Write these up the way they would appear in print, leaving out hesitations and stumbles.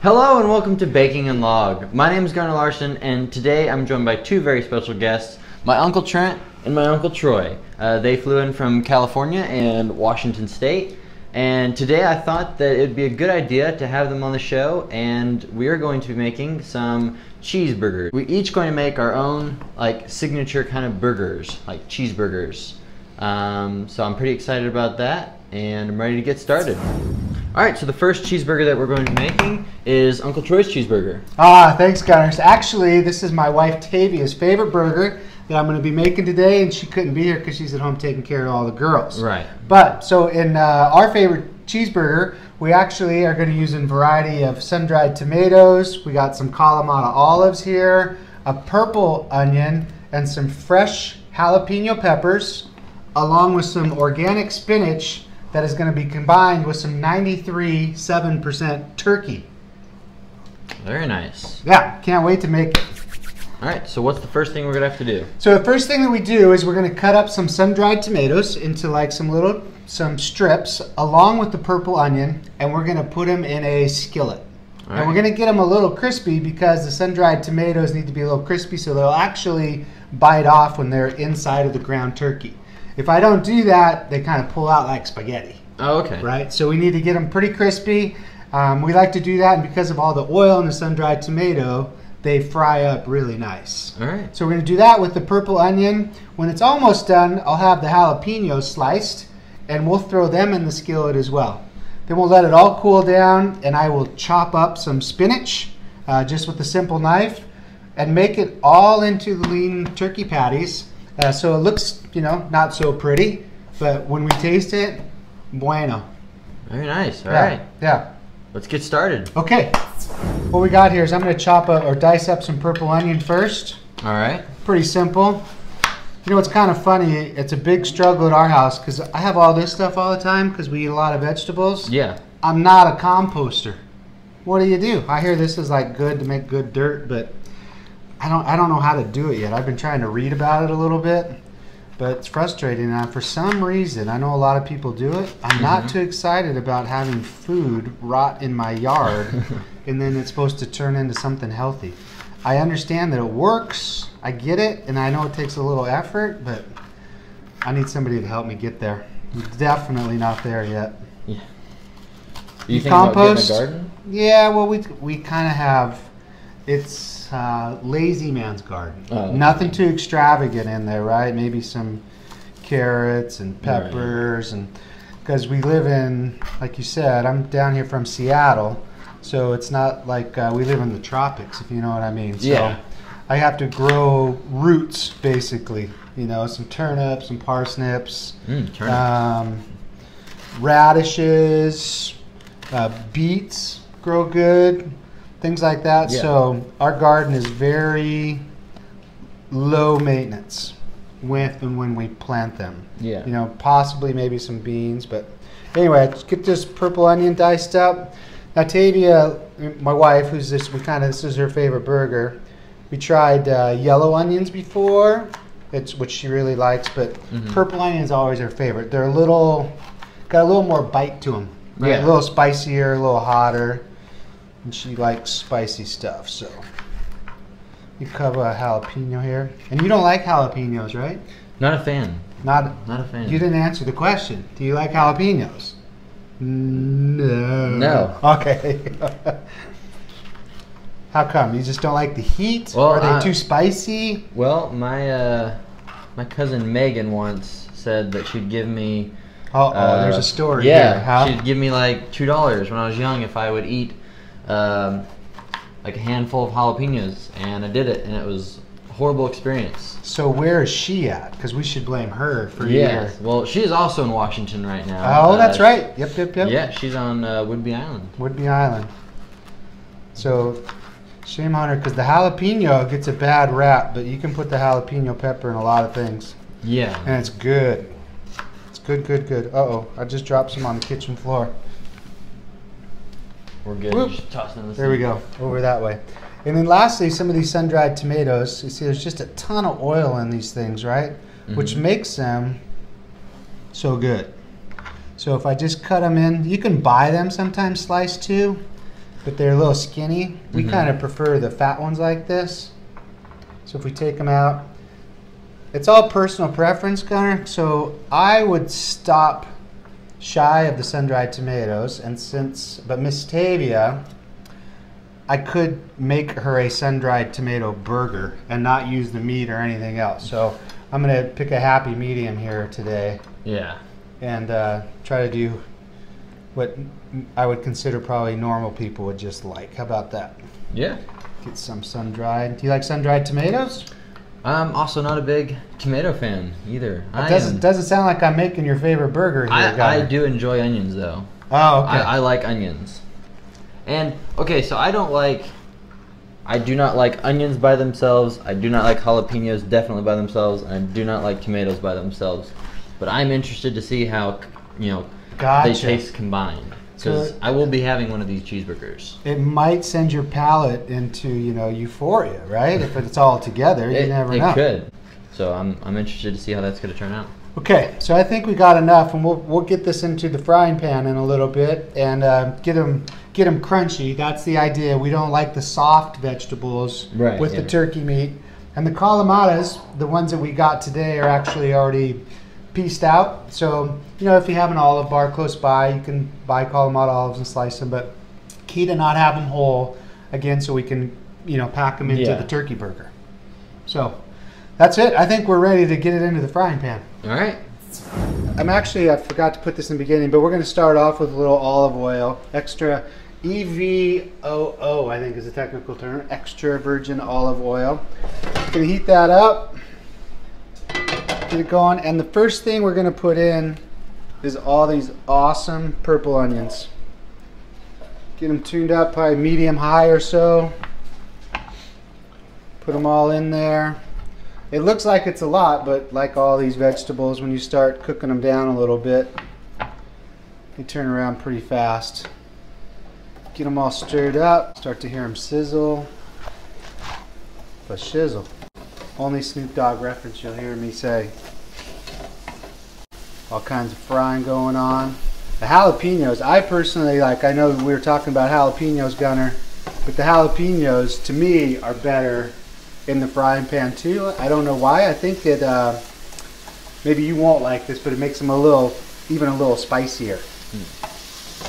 Hello and welcome to Baking and Log. My name is Garner Larson and today I'm joined by two very special guests, my Uncle Trent and my Uncle Troy. They flew in from California and Washington State, and today I thought that it'd be a good idea to have them on the show, and we are going to be making some cheeseburgers. We're each going to make our own signature kind of burgers, like cheeseburgers. So I'm pretty excited about that and I'm ready to get started. Alright, so the first cheeseburger that we're going to be making is Uncle Troy's cheeseburger. Thanks, Garner. Actually, this is my wife Tavia's favorite burger that I'm going to be making today, and she couldn't be here because she's at home taking care of all the girls. Right. But, so in our favorite cheeseburger, we actually are going to use a variety of sun-dried tomatoes. We got some Kalamata olives here, a purple onion, and some fresh jalapeno peppers, along with some organic spinach that is going to be combined with some 93.7% turkey. Very nice. Yeah, can't wait to make it. Alright, so what's the first thing we're going to have to do? So the first thing that we do is we're going to cut up some sun-dried tomatoes into some strips along with the purple onion, and we're going to put them in a skillet. And we're going to get them a little crispy because the sun-dried tomatoes need to be a little crispy so they'll actually bite off when they're inside of the ground turkey. If I don't do that, they kind of pull out like spaghetti. Oh, okay. Right? So we need to get them pretty crispy. We like to do that, and because of all the oil in the sun-dried tomato, they fry up really nice. All right. So we're going to do that with the purple onion. When it's almost done, I'll have the jalapenos sliced, and we'll throw them in the skillet as well. Then we'll let it all cool down, and I will chop up some spinach just with a simple knife and make it all into the lean turkey patties. So it looks, not so pretty, but when we taste it, bueno. Very nice. All right. Yeah. Let's get started. Okay. What we got here is I'm going to chop up or dice up some purple onion first. All right. Pretty simple. You know what's kind of funny? It's a big struggle at our house because I have all this stuff all the time because we eat a lot of vegetables. Yeah. I'm not a composter. What do? I hear this is like good to make good dirt, but I don't know how to do it yet. I've been trying to read about it a little bit, but it's frustrating. For some reason, I know a lot of people do it. I'm not too excited about having food rot in my yard and then it's supposed to turn into something healthy. I understand that it works. I get it, and I know it takes a little effort, but I need somebody to help me get there. I'm definitely not there yet. Yeah. Do you think compost? About getting a garden? Yeah, well, we kind of have. It's lazy man's garden. Oh, nothing too extravagant in there, right? Maybe some carrots and peppers, and because we live in, like you said, I'm down here from Seattle, so it's not like we live in the tropics, if you know what I mean. So yeah. I have to grow roots, basically. Some turnips, some parsnips, radishes, beets grow good. Things like that. Yeah. So our garden is very low maintenance when we plant them. Yeah. Possibly maybe some beans, but anyway, let's get this purple onion diced up. Now Tavia, my wife, this is her favorite burger. We tried yellow onions before, which she really likes, but purple onion is always her favorite. They're got a little more bite to them. Right? Yeah. A little spicier, a little hotter. And she likes spicy stuff, so you cover a jalapeno here. And you don't like jalapenos, right? Not a fan. Not a fan. You didn't answer the question. Do you like jalapenos? No. No. Okay. How come? You just don't like the heat? Well, are they too spicy? Well, my cousin Megan once said that she'd give me. There's a story. Yeah, here, huh? She'd give me like $2 when I was young if I would eat like a handful of jalapenos, and I did it, and it was a horrible experience. So where is she at? Because we should blame her for Yeah, well, she's also in Washington right now. Oh, that's right. Yep. Yeah, she's on Whidbey Island. Whidbey Island. So shame on her, because the jalapeno gets a bad rap, but you can put the jalapeno pepper in a lot of things. Yeah. And it's good. It's good. Uh-oh, I just dropped some on the kitchen floor. We're good. Just toss them in the there we go, over that way. And then lastly, some of these sun-dried tomatoes. You see, there's just a ton of oil in these things, right? Which makes them so good. So if I just cut them in, you can buy them sometimes sliced too. but they're a little skinny. We kind of prefer the fat ones like this. So if we take them out, it's all personal preference, Gunner. So I would stop shy of the sun-dried tomatoes, but Miss Tavia, I could make her a sun-dried tomato burger and not use the meat or anything else. So I'm gonna pick a happy medium here today. Yeah. And try to do what I would consider probably normal people would just like. How about that? Yeah. Get some sun-dried. Do you like sun-dried tomatoes? I'm also not a big tomato fan either. It doesn't sound like I'm making your favorite burger here, I do enjoy onions though. Oh, okay. I like onions. And okay, so I do not like onions by themselves. I do not like jalapenos definitely by themselves. And I do not like tomatoes by themselves. But I'm interested to see how, they taste combined. Because I will be having one of these cheeseburgers. It might send your palate into, euphoria, right? If it's all together, you never know. It could. So I'm interested to see how that's going to turn out. Okay, so I think we got enough, and we'll get this into the frying pan in a little bit and get them crunchy. That's the idea. We don't like the soft vegetables with the turkey meat. And the calamatas, the ones that we got today, are actually already pieced out. So, if you have an olive bar close by, you can buy Kalamata olives and slice them. But key to not have them whole, again, so we can, pack them into the turkey burger. So that's it. I think we're ready to get it into the frying pan. All right. I forgot to put this in the beginning, but we're going to start off with a little olive oil. Extra EVOO, I think is the technical term. Extra virgin olive oil. Going to heat that up. Get it going, and the first thing we're going to put in is all these awesome purple onions. Get them tuned up, probably medium-high or so. Put them all in there. It looks like it's a lot, but like all these vegetables, when you start cooking them down a little bit, they turn around pretty fast. Get them all stirred up, start to hear them sizzle, but shizzle. Only Snoop Dogg reference you'll hear me say. All kinds of frying going on. The jalapenos, I personally like. I know we were talking about jalapenos, Gunner, but the jalapenos to me are better in the frying pan too. I don't know why. I think that maybe you won't like this, but it makes them even a little spicier.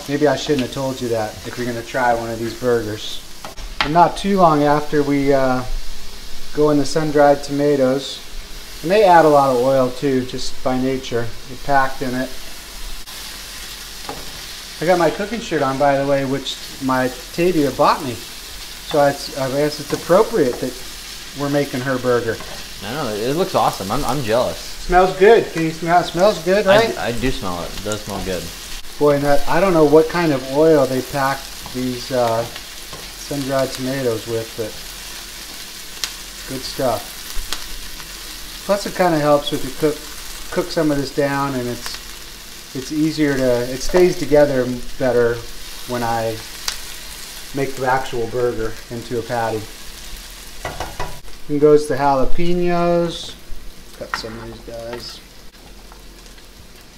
Maybe I shouldn't have told you that if you're going to try one of these burgers. And not too long after we go in the sun-dried tomatoes. And they add a lot of oil too, just by nature. They're packed in it. I got my cooking shirt on, by the way, which my Tavia bought me. So I guess it's appropriate that we're making her burger. I know, it looks awesome. I'm jealous. Smells good. Can you smell it? Smells good, right? I do smell it. It does smell good. Boy, I don't know what kind of oil they pack these sun-dried tomatoes with, but good stuff. Plus, it kind of helps if you cook some of this down, and it's easier to, it stays together better when I make the actual burger into a patty. Then goes the jalapenos. Cut some of these guys.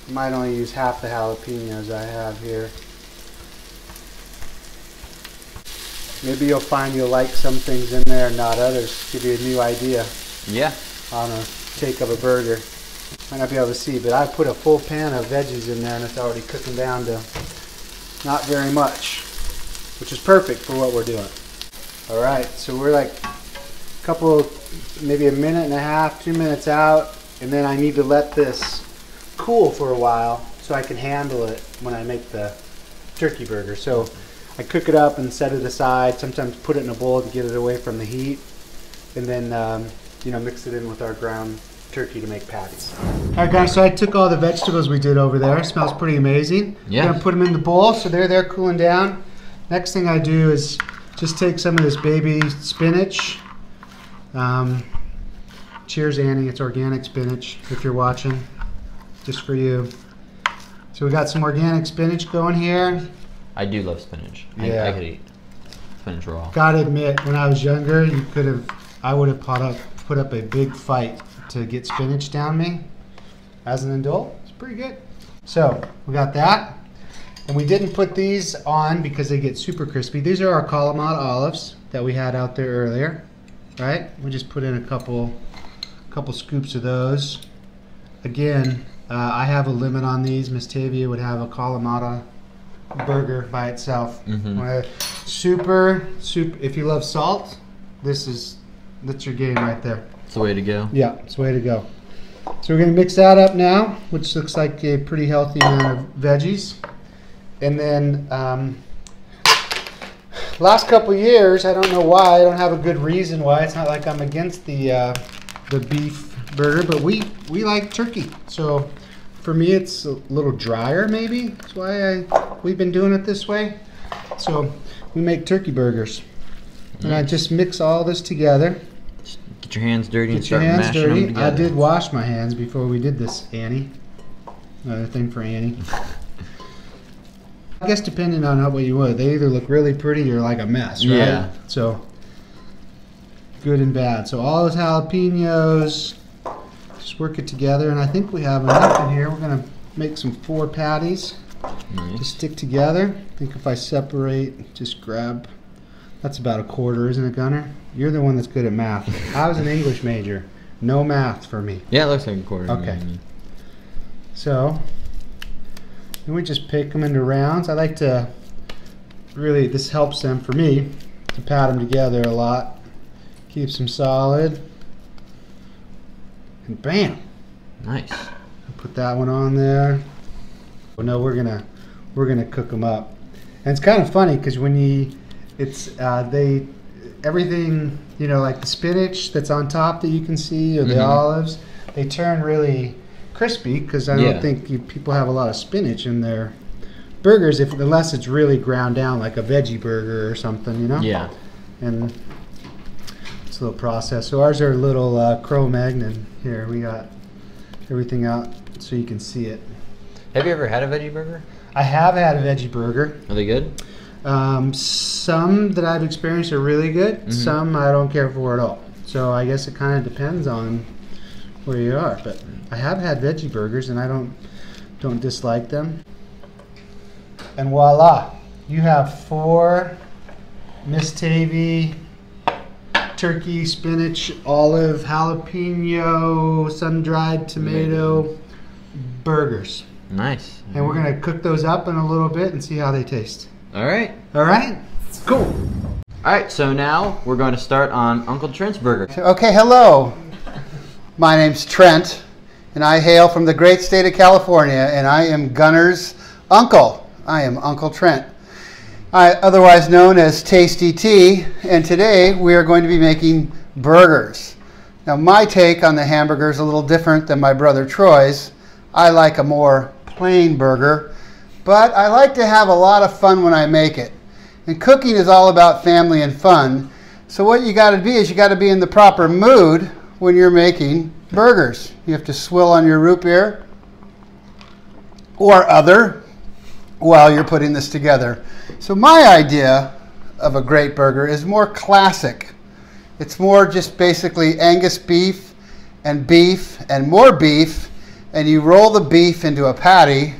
I might only use half the jalapenos I have here. Maybe you'll find you'll like some things in there and not others. Give you a new idea. Yeah. On a take of a burger. Might not be able to see, but I put a full pan of veggies in there and it's already cooking down to not very much, which is perfect for what we're doing. Alright, so we're like a couple, maybe a minute and a half, 2 minutes out, and then I need to let this cool for a while so I can handle it when I make the turkey burger. So I cook it up and set it aside, sometimes put it in a bowl to get it away from the heat, and then mix it in with our ground turkey to make patties. Alright guys, so I took all the vegetables we did over there. It smells pretty amazing. Yeah. I'm going to put them in the bowl so they're there cooling down. Next thing I do is just take some of this baby spinach. Cheers, Annie. It's organic spinach if you're watching. Just for you. So we got some organic spinach going here. I do love spinach. Yeah. I could eat spinach raw. Gotta admit, when I was younger, I would have put up a big fight to get spinach down me. As an adult, it's pretty good. So we got that. And we didn't put these on because they get super crispy. These are our Kalamata olives that we had out there earlier, right? We just put in a couple scoops of those. Again, I have a limit on these. Miss Tavia would have a Kalamata burger by itself. Super. If you love salt, that's your game right there. It's the way to go. Yeah, it's the way to go. So we're gonna mix that up now, which looks like a pretty healthy amount of veggies. And then last couple years, I don't know why, I don't have a good reason why. It's not like I'm against the beef burger, but we like turkey. So for me, it's a little drier maybe. That's why we've been doing it this way. So we make turkey burgers. And I just mix all this together. Just get your hands dirty and start mashing them together. I did wash my hands before we did this, Annie. Another thing for Annie. I guess depending on what you want, they either look really pretty or like a mess, right? Yeah. So, good and bad. So all those jalapenos, just work it together, and I think we have enough in here. We're gonna make some 4 patties to stick together. I think if I separate, just grab, that's about a quarter, isn't it, Gunner? You're the one that's good at math. I was an English major. No math for me. Yeah, it looks like a quarter. Okay. So, and we just pick them into rounds. I like to really, this helps them, for me, to pat them together a lot. Keeps them solid. And bam! Nice. Put that one on there. Oh no, we're gonna cook them up. And it's kind of funny because when everything, you know, like the spinach that's on top that you can see, or the olives, they turn really crispy because I don't think people have a lot of spinach in their burgers unless it's really ground down like a veggie burger or something, you know? Yeah. And it's a little process. So ours are a little Cro-Magnon. Here, we got everything out so you can see it. Have you ever had a veggie burger? I have had a veggie burger. Are they good? Some that I've experienced are really good. Some I don't care for at all. So I guess it kind of depends on where you are. But I have had veggie burgers and I don't dislike them. And voila, you have 4 Miss Tavy turkey, spinach, olive, jalapeno, sun-dried tomato burgers. Nice. And we're gonna cook those up in a little bit and see how they taste. All right. All right? Cool. All right, so now we're going to start on Uncle Trent's burger. Okay, hello. My name's Trent, and I hail from the great state of California, and I am Gunner's uncle. I am Uncle Trent, otherwise known as Tasty T, and today we are going to be making burgers. Now, my take on the hamburger is a little different than my brother Troy's. I like a more plain burger, but I like to have a lot of fun when I make it. And cooking is all about family and fun. So what you got to be is you got to be in the proper mood when you're making burgers. You have to swill on your root beer or other while you're putting this together. So my idea of a great burger is more classic. It's more just basically Angus beef and more beef, and you roll the beef into a patty.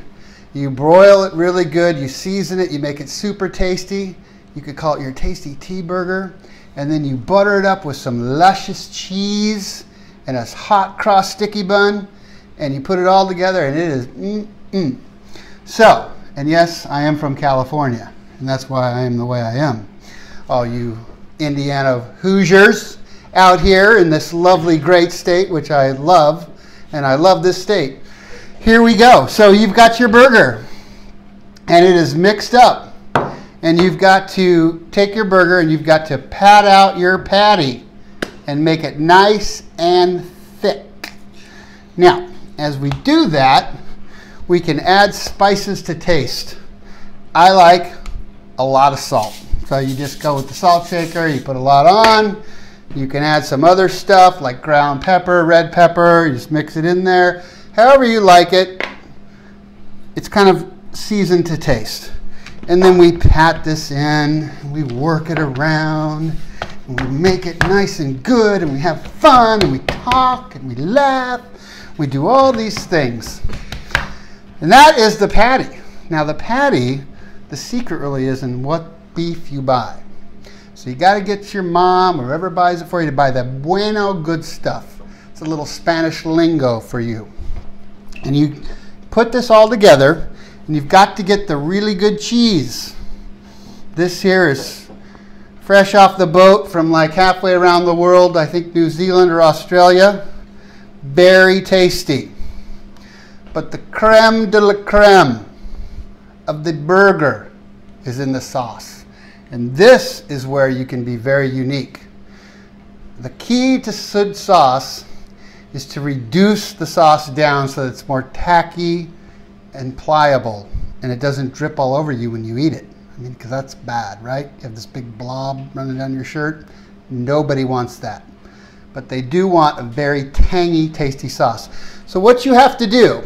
You broil it really good, you season it, you make it super tasty. You could call it your Tasty Tea burger. And then you butter it up with some luscious cheese and a hot cross sticky bun. And you put it all together and it is So, and yes, I am from California. And that's why I am the way I am. All you Indiana Hoosiers out here in this lovely great state, which I love. And I love this state. Here we go. So you've got your burger and it is mixed up, and you've got to take your burger and you've got to pat out your patty and make it nice and thick. Now, as we do that, we can add spices to taste. I like a lot of salt. So you just go with the salt shaker, you put a lot on. You can add some other stuff like ground pepper, red pepper, you just mix it in there. However you like it, it's kind of seasoned to taste. And then we pat this in, we work it around, and we make it nice and good, and we have fun, and we talk, and we laugh. We do all these things. And that is the patty. Now the patty, the secret really is in what beef you buy. So you got to get your mom or whoever buys it for you to buy the bueno good stuff. It's a little Spanish lingo for you. And you put this all together, and you've got to get the really good cheese. This here is fresh off the boat from like halfway around the world, I think New Zealand or Australia. Very tasty. But the creme de la creme of the burger is in the sauce. And this is where you can be very unique. The key to good sauce is to reduce the sauce down so that it's more tacky and pliable and it doesn't drip all over you when you eat it. I mean, because that's bad, right? You have this big blob running down your shirt. Nobody wants that. But they do want a very tangy, tasty sauce. So what you have to do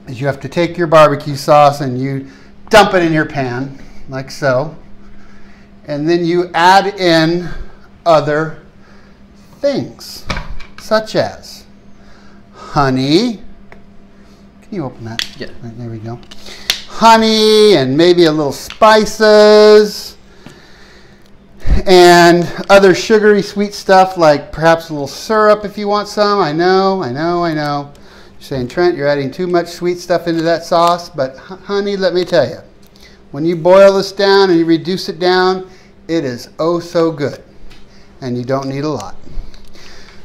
is you have to take your barbecue sauce and you dump it in your pan, like so. And then you add in other things, such as honey. Can you open that? Yeah. Right, there we go. Honey and maybe a little spices and other sugary sweet stuff like perhaps a little syrup if you want some. I know. You're saying, Trent, you're adding too much sweet stuff into that sauce, but honey, let me tell you, when you boil this down and you reduce it down, it is oh so good, and you don't need a lot.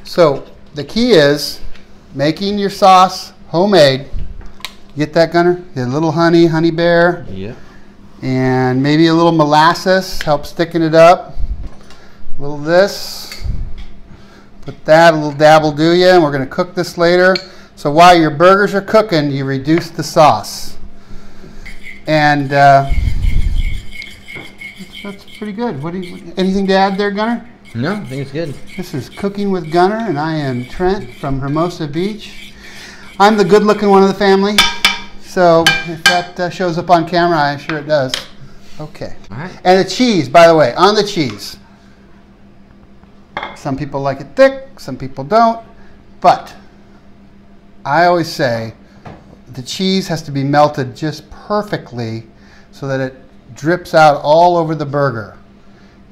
So the key is making your sauce homemade. Get that, Gunner? Get a little honey bear. Yeah. And maybe a little molasses, helps thicken it up. A little this. Put that, a little dab will do you, and we're going to cook this later. So while your burgers are cooking, you reduce the sauce. And that's pretty good. Anything to add there, Gunner? No, I think it's good. This is Cooking with Gunner, and I am Trent from Hermosa Beach. I'm the good-looking one of the family, so if that shows up on camera, I'm sure it does. Okay. All right. And the cheese, by the way, on the cheese. Some people like it thick, some people don't, but I always say the cheese has to be melted just perfectly so that it drips out all over the burger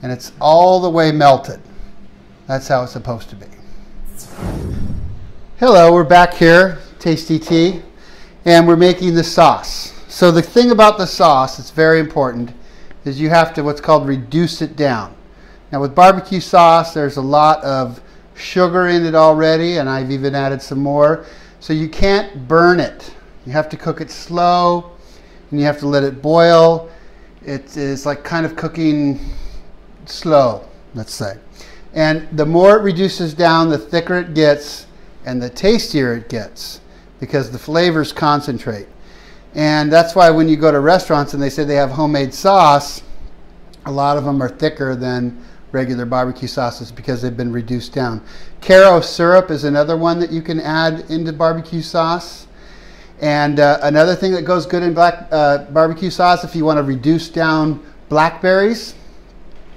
and it's all the way melted. That's how it's supposed to be. Hello, we're back here, Tasty Tea, and we're making the sauce. So the thing about the sauce that's very important is you have to what's called reduce it down. Now with barbecue sauce, there's a lot of sugar in it already, and I've even added some more. So you can't burn it. You have to cook it slow, and you have to let it boil. It is like kind of cooking slow, let's say. And the more it reduces down, the thicker it gets, and the tastier it gets, because the flavors concentrate. And that's why when you go to restaurants and they say they have homemade sauce, a lot of them are thicker than regular barbecue sauces because they've been reduced down. Caro syrup is another one that you can add into barbecue sauce. And another thing that goes good in barbecue sauce, if you want to reduce down blackberries,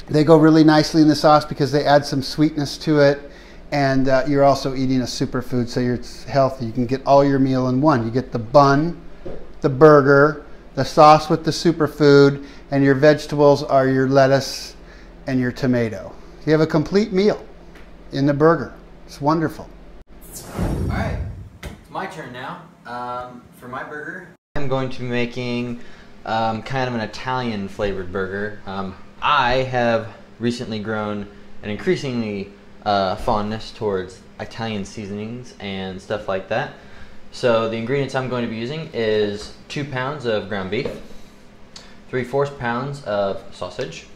they go really nicely in the sauce because they add some sweetness to it. And you're also eating a superfood, so it's healthy. You can get all your meal in one. You get the bun, the burger, the sauce with the superfood, and your vegetables are your lettuce and your tomato. You have a complete meal in the burger. It's wonderful. All right, it's my turn now. For my burger, I'm going to be making kind of an Italian flavored burger. I have recently grown an increasingly fondness towards Italian seasonings and stuff like that. So the ingredients I'm going to be using is 2 pounds of ground beef, 3/4 pounds of sausage,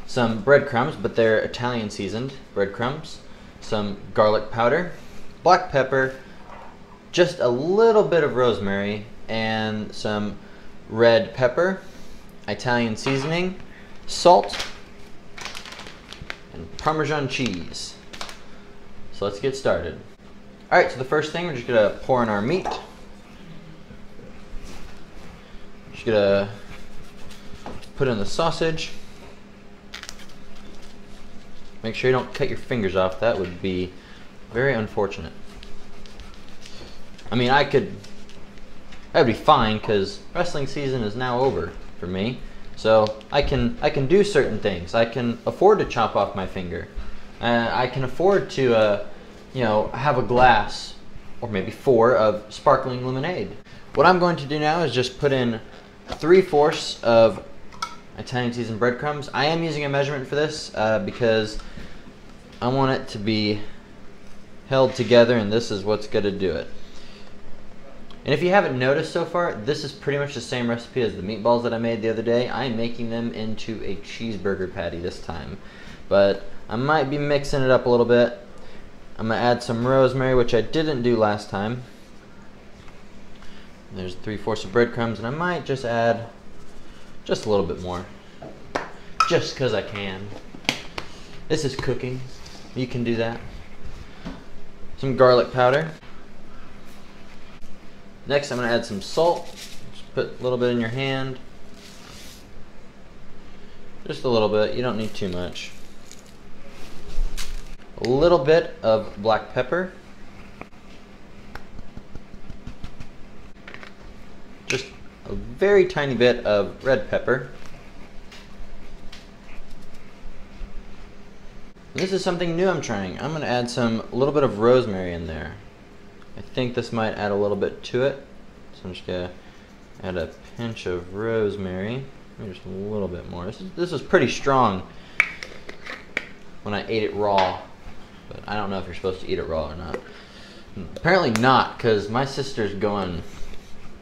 some breadcrumbs, but they're Italian seasoned breadcrumbs, some garlic powder, black pepper, just a little bit of rosemary, and some red pepper, Italian seasoning, salt, and Parmesan cheese. So let's get started. All right, so the first thing, we're just gonna pour in our meat. Just gonna put in the sausage. Make sure you don't cut your fingers off. That would be very unfortunate. I mean, I could that'd be fine because wrestling season is now over for me. So I can do certain things. I can afford to chop off my finger. I can afford to have a glass or maybe 4 of sparkling lemonade. What I'm going to do now is just put in 3/4 of Italian seasoned breadcrumbs. I am using a measurement for this because I want it to be held together, and this is what's going to do it. And if you haven't noticed so far, this is pretty much the same recipe as the meatballs that I made the other day. I am making them into a cheeseburger patty this time. But I might be mixing it up a little bit. I'm going to add some rosemary, which I didn't do last time. There's 3/4 of breadcrumbs, and I might just add just a little bit more. Just because I can. This is cooking. You can do that. Some garlic powder. Next, I'm going to add some salt. Just put a little bit in your hand. Just a little bit. You don't need too much. A little bit of black pepper. Just a very tiny bit of red pepper. And this is something new I'm trying. I'm going to add a little bit of rosemary in there. I think this might add a little bit to it. So I'm just going to add a pinch of rosemary. Maybe just a little bit more. This is pretty strong when I ate it raw. But I don't know if you're supposed to eat it raw or not. Apparently not, because my sister's going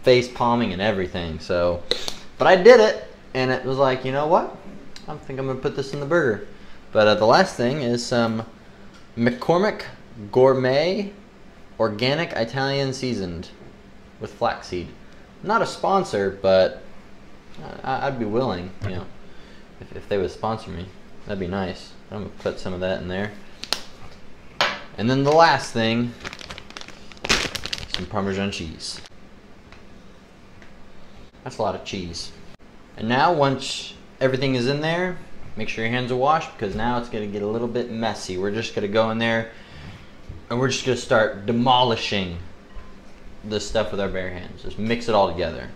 face palming and everything. So, but I did it, and it was like, you know what? I think I'm going to put this in the burger. But the last thing is some McCormick Gourmet Organic Italian Seasoned with flaxseed. Not a sponsor, but I'd be willing, if they would sponsor me. That'd be nice. I'm going to put some of that in there. And then the last thing, some Parmesan cheese. That's a lot of cheese. And now once everything is in there, make sure your hands are washed because now it's going to get a little bit messy. We're just going to go in there and we're just going to start demolishing this stuff with our bare hands. Just mix it all together.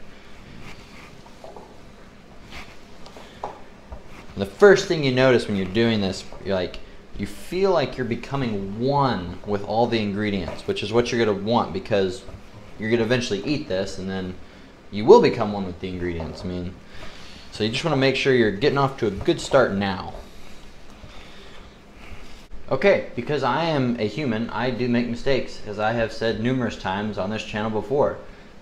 And the first thing you notice when you're doing this, you feel like you're becoming one with all the ingredients, which is what you're going to want because you're going to eventually eat this and then you will become one with the ingredients. So you just want to make sure you're getting off to a good start now. Okay, because I am a human, I do make mistakes, as I have said numerous times on this channel before.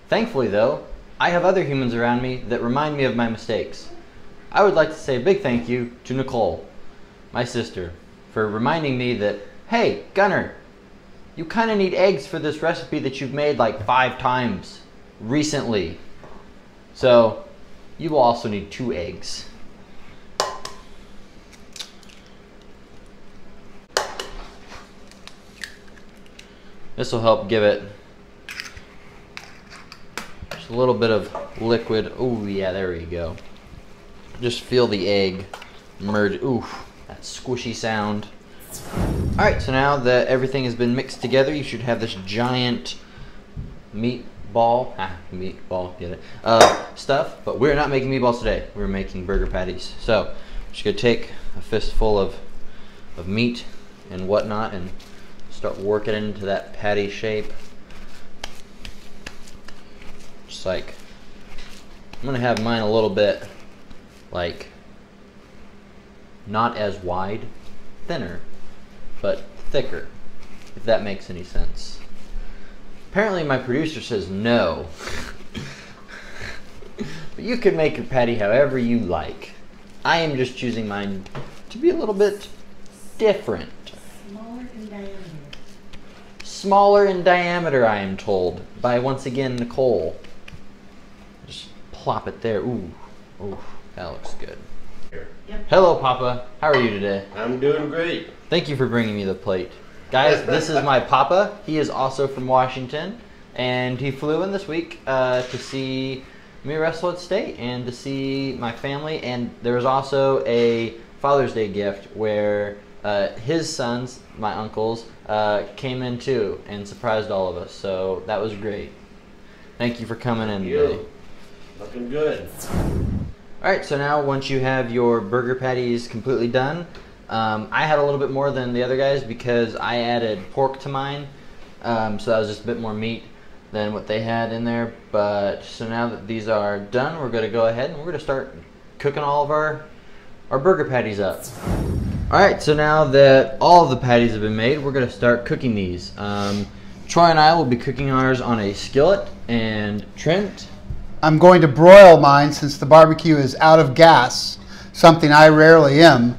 Thankfully though, I have other humans around me that remind me of my mistakes. I would like to say a big thank you to Nicole, my sister, for reminding me that, hey, Gunner, you kind of need eggs for this recipe that you've made like 5 times recently. So, you will also need 2 eggs. This will help give it just a little bit of liquid. Oh yeah, there you go. Just feel the egg merge. Ooh, that squishy sound. Alright, so now that everything has been mixed together, you should have this giant meatball, get it, stuff. But we're not making meatballs today. We're making burger patties. So, just gonna take a fistful of meat and whatnot and start working it into that patty shape. Just like, I'm gonna have mine a little bit like not as wide, thinner, but thicker, if that makes any sense. Apparently my producer says no. But you can make your patty however you like. I am just choosing mine to be a little bit different. Smaller in diameter. Smaller in diameter, I am told, by once again Nicole. Just plop it there. Ooh, ooh, that looks good. Yep. Hello, Papa. How are you today? I'm doing great. Thank you for bringing me the plate. Guys, this is my Papa. He is also from Washington, and he flew in this week to see me wrestle at state and to see my family. And there was also a Father's Day gift where his sons, my uncles, came in too and surprised all of us. So that was great. Thank you for coming in today. Looking good. Alright, so now once you have your burger patties completely done, I had a little bit more than the other guys because I added pork to mine, so that was just a bit more meat than what they had in there. But so now that these are done, we're going to go ahead and we're going to start cooking all of our burger patties up. Alright, so now that all of the patties have been made, we're going to start cooking these. Troy and I will be cooking ours on a skillet, and Trent? I'm going to broil mine since the barbecue is out of gas, something I rarely am.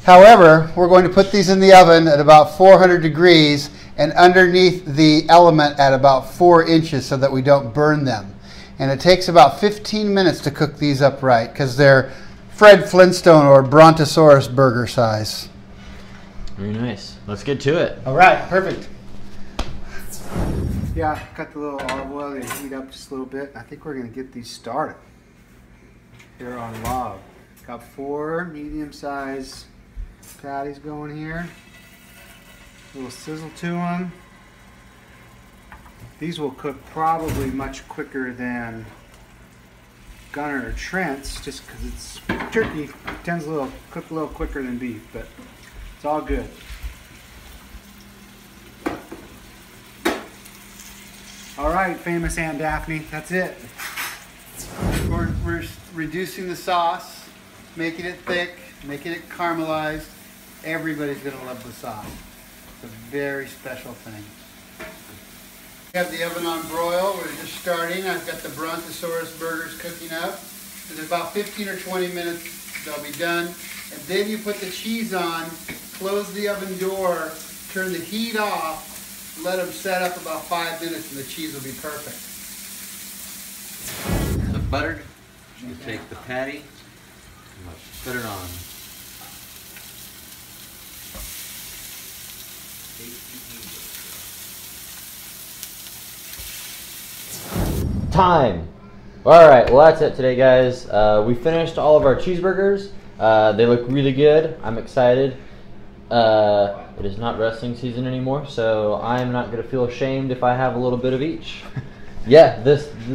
However, we're going to put these in the oven at about 400 degrees and underneath the element at about 4 inches so that we don't burn them. And it takes about 15 minutes to cook these up right because they're Fred Flintstone or Brontosaurus burger size. Very nice. Let's get to it. All right, perfect. Yeah, got the little olive oil to heat up just a little bit. I think we're going to get these started here on L.O.G. Got 4 medium-sized patties going here. A little sizzle to them. These will cook probably much quicker than Gunner or Trent's, just because it's turkey. It tends to cook a little quicker than beef, but it's all good. All right, famous Aunt Daphne, that's it. We're reducing the sauce, making it thick, making it caramelized. Everybody's going to love the sauce. It's a very special thing. We have the oven on broil. We're just starting. I've got the Brontosaurus burgers cooking up. In about 15 or 20 minutes, they'll be done. And then you put the cheese on, close the oven door, turn the heat off, let them set up about 5 minutes, and the cheese will be perfect. So buttered, you take the patty, put it on. Time. Alright, well that's it today, guys. We finished all of our cheeseburgers. They look really good. I'm excited. It is not wrestling season anymore, so I'm not going to feel ashamed if I have a little bit of each. Yeah,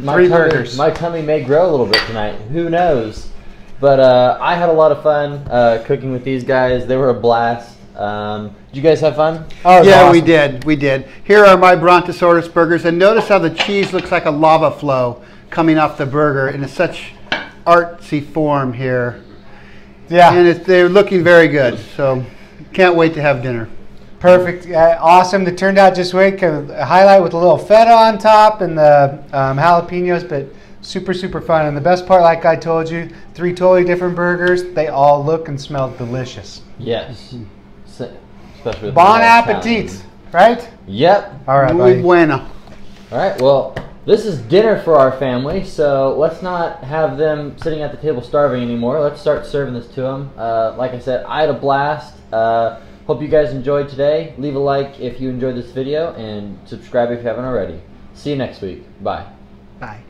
my tummy may grow a little bit tonight. Who knows? But I had a lot of fun cooking with these guys. They were a blast. Did you guys have fun? Oh, yeah, awesome. we did. Here are my Brontosaurus burgers, and notice how the cheese looks like a lava flow coming off the burger in such artsy form here. Yeah. And they're looking very good, so can't wait to have dinner. Perfect. Awesome. They turned out just right. A highlight with a little feta on top and the jalapenos, but super, super fun. And the best part, like I told you, 3 totally different burgers. They all look and smell delicious. Yes. Especially with Bon appetit, right? Yep. All right, Muy buddy. bueno. All right, well, this is dinner for our family, so let's not have them sitting at the table starving anymore. Let's start serving this to them. Like I said, I had a blast. Hope you guys enjoyed today. Leave a like if you enjoyed this video, and subscribe if you haven't already. See you next week. Bye. Bye.